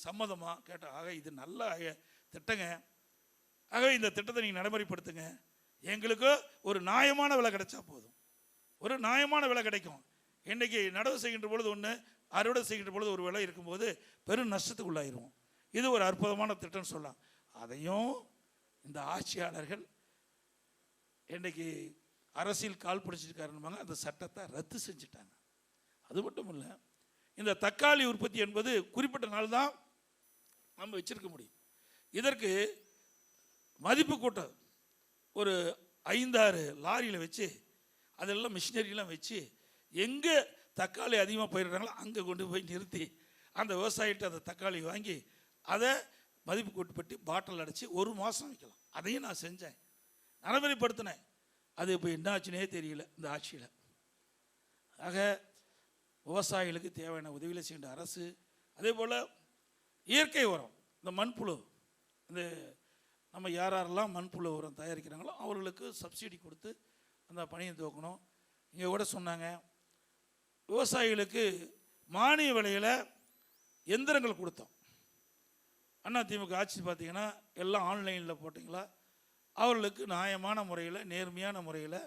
சம்மதமா கேட்டேன். ஆக இது நல்ல திட்டங்க, ஆக இந்த திட்டத்தை நீங்கள் நடைமுறைப்படுத்துங்க, எங்களுக்கு ஒரு நியாயமான விலை கிடைச்சா போதும். ஒரு நியாயமான விலை கிடைக்கும். இன்றைக்கி நடவு செய்கின்ற பொழுது ஒன்று, அறுவடை செய்கின்ற பொழுது ஒரு விலை இருக்கும்போது பெரும் நஷ்டத்துக்குள்ளாயிருவோம். இது ஒரு அற்புதமான திட்டம்னு சொல்லலாம். அதையும் இந்த ஆட்சியாளர்கள் இன்றைக்கி அரசியல் கால் பிடிச்சிருக்காருன்னு அந்த சட்டத்தை ரத்து செஞ்சுட்டாங்க. அது மட்டும் இல்லை, இந்த தக்காளி உற்பத்தி என்பது குறிப்பிட்ட நாள் தான் நம்ம வச்சிருக்க முடியும். இதற்கு மதிப்பு கூட்டம் ஒரு 5-6 லாரியில் வச்சு, அதெல்லாம் மிஷினரிலாம் வச்சு, எங்கே தக்காளி அதிகமாக பயிரிடுறாங்களோ அங்கே கொண்டு போய் நிறுத்தி அந்த விவசாயிகிட்ட அந்த தக்காளி வாங்கி அதை மதிப்பு கூட்டுப்பட்டு பாட்டில் அடைச்சி 1 மாதம் வைக்கலாம். அதையும் நான் செஞ்சேன், நடைமுறைப்படுத்தினேன். அது இப்போ என்ன ஆச்சுன்னே தெரியல இந்த ஆட்சியில். ஆக விவசாயிகளுக்கு தேவையான உதவிகளை செய்கின்ற அரசு, அதே போல் இயற்கை உரம், இந்த மண்புழு, இந்த நம்ம யாரெல்லாம் மண்புழு உரம் தயாரிக்கிறாங்களோ அவர்களுக்கு சப்சிடி கொடுத்து அந்த பணியை துவக்கணும். இங்கே கூட சொன்னாங்க, விவசாயிகளுக்கு மானிய விலையில் எந்திரங்கள் கொடுத்தோம். அதிமுக ஆட்சி பார்த்தீங்கன்னா எல்லாம் ஆன்லைனில் போட்டிங்களா, அவர்களுக்கு நியாயமான முறையில், நேர்மையான முறையில்,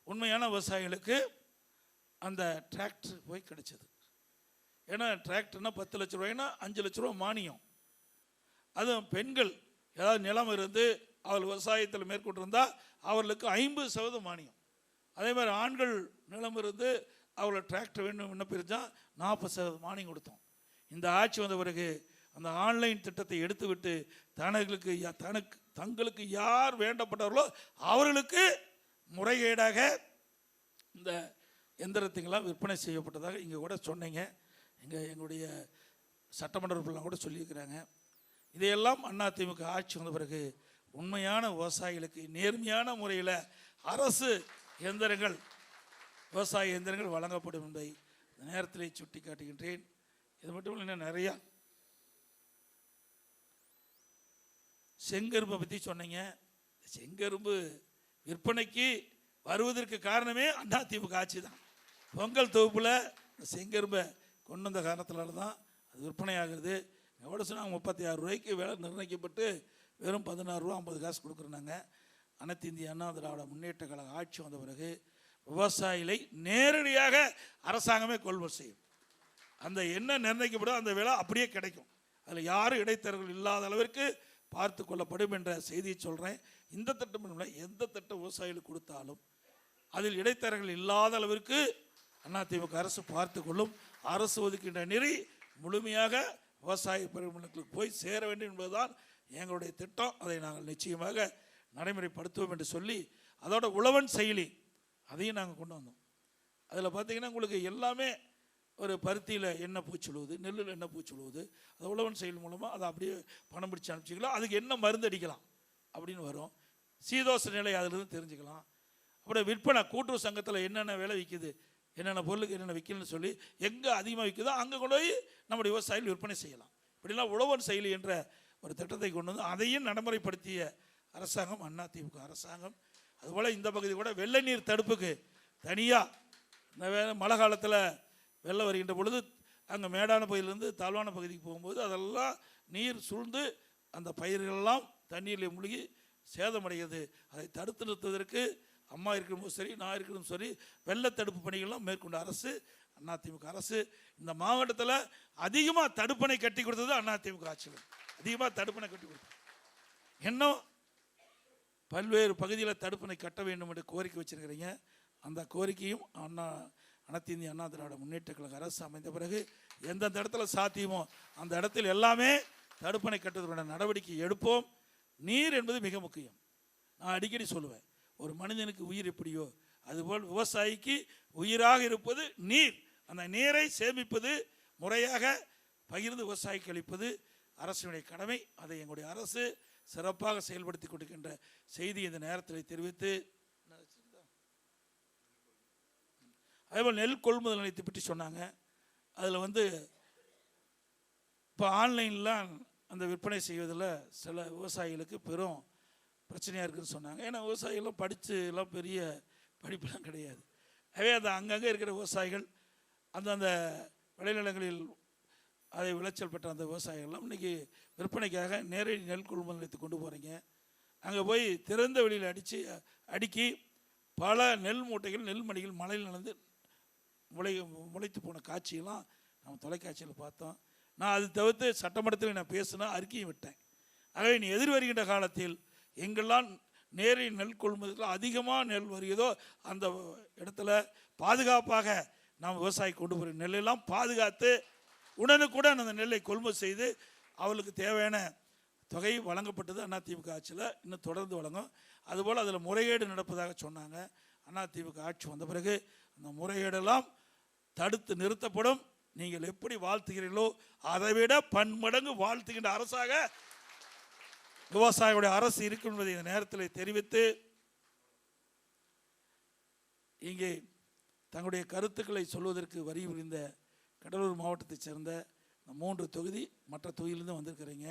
உண்மையான விவசாயிகளுக்கு அந்த டிராக்டர் போய் கிடைச்சது. ஏன்னா டிராக்டர்னா 10 லட்ச ரூபாய்னா 5 லட்ச ரூபா மானியம். அதுவும் பெண்கள் ஏதாவது நிலம் இருந்து அவர்கள் விவசாயத்தில் மேற்கொண்டிருந்தால் அவர்களுக்கு 50% மானியம். அதே மாதிரி ஆண்கள் நிலம் இருந்து அவர்கள் டிராக்டர் வேண்டும் விண்ணப்பிச்சால் 40% மானியம் கொடுத்தோம். இந்த ஆட்சி வந்த பிறகு அந்த ஆன்லைன் திட்டத்தை எடுத்துவிட்டு தங்களுக்கு யார் வேண்டப்பட்டவர்களோ அவர்களுக்கு முறைகேடாக இந்த எந்திரத்துங்களாம் விற்பனை செய்யப்பட்டதாக இங்கே கூட சொன்னீங்க. எங்களுடைய சட்டமன்ற உறுப்பினர்கள் கூட சொல்லியிருக்கிறாங்க. இதையெல்லாம் அதிமுக ஆட்சி வந்த பிறகு உண்மையான விவசாயிகளுக்கு நேர்மையான முறையில் அரசு எந்திரங்கள், விவசாய எந்திரங்கள் வழங்கப்படும் என்பதை இந்த நேரத்தில் சுட்டி காட்டுகின்றேன். இது மட்டும் இல்லை, இன்னும் நிறையா செங்கரும்பை பற்றி சொன்னீங்க. செங்கரும்பு விற்பனைக்கு வருவதற்கு காரணமே அதிமுக ஆட்சி தான். பொங்கல் தொகுப்பில் செங்கரும்பை கொண்டு வந்த காரணத்தினால தான் அது விற்பனை ஆகுது. எவ்வளோ சொன்னாங்க, 36 ரூபாய்க்கு விலை நிர்ணயிக்கப்பட்டு வெறும் 16 ரூபா 50 காசு கொடுக்குறாங்க. அனைத்து இந்திய அண்ணா திராவிட முன்னேற்ற கழக ஆட்சி வந்த பிறகு விவசாயிகளை நேரடியாக அரசாங்கமே கொள்முதல் செய்யும். அந்த என்ன நிர்ணயிக்கப்படும் அந்த விலை அப்படியே கிடைக்கும். அதில் யாரும் இடைத்தரகர்கள் இல்லாத அளவிற்கு பார்த்து கொள்ளப்படும் என்ற செய்தியை சொல்கிறேன். இந்த திட்டம் இல்லை, எந்த திட்டம் விவசாயிகளுக்கு கொடுத்தாலும் அதில் இடைத்தரகர்கள் இல்லாத அளவிற்கு அதிமுக அரசு பார்த்து கொள்ளும். அரசு ஒதுக்கின்ற நெறி முழுமையாக விவசாய பெருமக்களுக்கு போய் சேர வேண்டும் என்பதுதான் எங்களுடைய திட்டம். அதை நாங்கள் நிச்சயமாக நடைமுறைப்படுத்துவோம் என்று சொல்லி, அதோட உழவன் செயலி அதையும் நாங்கள் கொண்டு வந்தோம். அதில் பார்த்தீங்கன்னா உங்களுக்கு எல்லாமே ஒரு பருத்தியில் என்ன பூச்சுழுவுது, நெல்லில் என்ன பூச்சுழுவுது, அது உழவன் செயல் மூலமாக அதை அப்படியே பணம் பிடிச்சி அனுப்பிச்சிக்கலாம். அதுக்கு என்ன மருந்து அடிக்கலாம் அப்படின்னு வரும். சீதோஷ நிலை அதிலிருந்து தெரிஞ்சுக்கலாம். அப்புறம் விற்பனை கூட்டுறவு சங்கத்தில் என்னென்ன விலை விற்கிது, என்னென்ன பொருளுக்கு என்னென்ன விற்கணும்னு சொல்லி எங்கே அதிகமாக விற்குதோ அங்கே கொண்டு போய் நம்முடைய விவசாயிகள் விற்பனை செய்யலாம். இப்படிலாம் உழவன் செயலி என்ற ஒரு திட்டத்தை கொண்டு வந்து அதையும் நடைமுறைப்படுத்திய அரசாங்கம் அதிமுக அரசாங்கம். அதுபோல் இந்த பகுதி கூட வெள்ள நீர் தடுப்புக்கு தனியாக இந்த மழை காலத்தில் வெள்ளம் வருகின்ற பொழுது அங்கே மேடான பகுதியிலேருந்து தாழ்வான பகுதிக்கு போகும்போது அதெல்லாம் நீர் சூழ்ந்து அந்த பயிர்களெல்லாம் தண்ணீரில் மூழ்கி சேதமடைகிறது. அதை தடுத்து நிறுத்துவதற்கு அம்மா இருக்கணும் சரி, நான் இருக்கணும் சரி, வெள்ள தடுப்பு பணிகள்லாம் மேற்கொண்ட அரசு அதிமுக அரசு. இந்த மாவட்டத்தில் அதிகமாக தடுப்பணை கட்டி கொடுத்தது அதிமுக ஆட்சியில். அதிகமாக தடுப்பணை கட்டி கொடுத்தது. இன்னும் பல்வேறு பகுதியில் தடுப்பணை கட்ட வேண்டும் என்று கோரிக்கை வச்சிருக்கிறீங்க. அந்த கோரிக்கையும் அனைத்து இந்திய அண்ணா திராவிட முன்னேற்ற கழக அரசு அமைந்த பிறகு எந்தெந்த இடத்துல சாத்தியமோ அந்த இடத்தில் எல்லாமே தடுப்பணை கட்டுவதற்கான நடவடிக்கை எடுப்போம். நீர் என்பது மிக முக்கியம். நான் அடிக்கடி சொல்லுவேன், ஒரு மனிதனுக்கு உயிர் எப்படியோ அதுபோல் விவசாயிக்கு உயிராக இருப்பது நீர். அந்த நீரை சேமிப்பது, முறையாக பகிர்ந்து விவசாயிக்கு அளிப்பது அரசினுடைய கடமை. அதை எங்களுடைய அரசு சிறப்பாக செயல்படுத்தி கொடுக்கின்ற செய்தி இந்த நேரத்தில் தெரிவித்து, அதேபோல் நெல் கொள்முதல் நிலையத்தை பற்றி சொன்னாங்க. அதில் இப்போ ஆன்லைன்லாம் அந்த விற்பனை செய்வதில் சில விவசாயிகளுக்கு பெரும் பிரச்சனையாக இருக்குதுன்னு சொன்னாங்க. ஏன்னா விவசாயிகள்லாம் படித்து எல்லாம் பெரிய படிப்பெல்லாம் கிடையாது. அதே அந்த அங்கங்கே இருக்கிற விவசாயிகள் அந்தந்த விளைநிலங்களில் அதை விளைச்சல் பெற்ற அந்த விவசாயிகள்லாம் இன்றைக்கி விற்பனைக்காக நேரடி நெல் கொள்முதல் நிலையத்துக்கு கொண்டு போகிறீங்க. அங்கே போய் திறந்த வெளியில் அடுக்கி பல நெல் மூட்டைகள், நெல் மணிகள் மழையில் நடந்து முளைத்து போன காட்சியெல்லாம் நம்ம தொலைக்காட்சியில் பார்த்தோம். நான் அது தவிர்த்து சட்டமன்றத்தில் நான் பேசினா அறிக்கையை விட்டேன். ஆகவே நீ எதிர்வருகின்ற காலத்தில் எங்கெல்லாம் நேரடி நெல் கொள்முதல் அதிகமாக நெல் வருகிறதோ அந்த இடத்துல பாதுகாப்பாக நாம் விவசாயி கொண்டு போகிற நெல்லெல்லாம் பாதுகாத்து உடனுக்குடன் அந்த நெல்லை கொள்முதல் செய்து அவளுக்கு தேவையான தொகை வழங்கப்பட்டது அதிமுக ஆட்சியில். இன்னும் தொடர்ந்து வழங்கும். அதுபோல் அதில் முறைகேடு நடப்பதாக சொன்னாங்க. அதிமுக ஆட்சி வந்த பிறகு அந்த முறைகேடெல்லாம் தடுத்து நிறுத்தப்படும். நீங்கள் எப்படி வாழ்த்துகிறீர்களோ அதைவிட பன்மடங்கு வாழ்த்துகின்ற அரசாக விவசாயிகளுடைய அரசு இருக்கும் என்பதை இந்த நேரத்தில் தெரிவித்து, இங்கே தங்களுடைய கருத்துக்களை சொல்வதற்கு வரி புரிந்த கடலூர் மாவட்டத்தைச் சேர்ந்த 3 தொகுதி மற்ற தொகுதியிலிருந்து வந்திருக்கிறீங்க.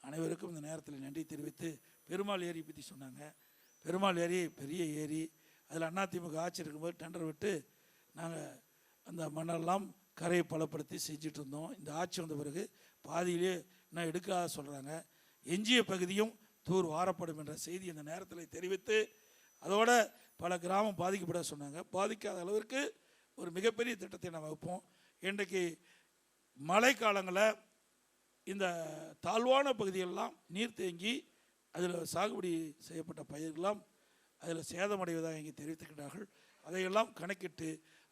அனைவருக்கும் இந்த நேரத்தில் நன்றி தெரிவித்து, பெருமாள் ஏரி பற்றி சொன்னாங்க. பெருமாள் ஏரி பெரிய ஏரி. அதில் அதிமுக ஆட்சி இருக்கும்போது டெண்டர் விட்டு நாங்கள் அந்த மண்ணெல்லாம் கரையை பலப்படுத்தி செஞ்சுட்டு இருந்தோம். இந்த ஆட்சி வந்த பிறகு பாதியிலே இன்னும் எடுக்காத சொல்கிறாங்க. எஞ்சிய பகுதியும் தூர் வாரப்படும் என்ற செய்தி இந்த நேரத்தில் தெரிவித்து, அதோட பல கிராமம் பாதிக்கப்பட சொன்னாங்க. பாதிக்காத அளவிற்கு ஒரு மிகப்பெரிய திட்டத்தை நாம் வைப்போம். இன்றைக்கு மழை காலங்களில் இந்த தாழ்வான பகுதிகளெல்லாம் நீர் தேங்கி அதில் சாகுபடி செய்யப்பட்ட பயிர்களெல்லாம் அதில் சேதமடைவதாக இங்கே தெரிவித்துக்கின்றார்கள். அதையெல்லாம் கணக்கிட்டு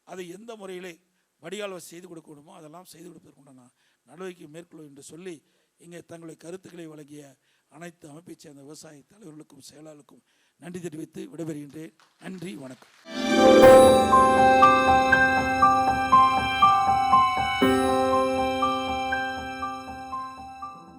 அதை எந்த முறையிலே வடிகால் செய்து கொடுக்க முடியுமோ அதெல்லாம் செய்து கொடுப்பதற்குண்டான நடவடிக்கை மேற்கொள்ளும் என்று சொல்லி இங்கே தங்களுடைய கருத்துக்களை வழங்கிய அனைத்து அமைப்பைச் சேர்ந்த விவசாய தலைவர்களுக்கும் செயலாளருக்கும் நன்றி தெரிவித்து விடைபெறுகின்றேன். நன்றி, வணக்கம்.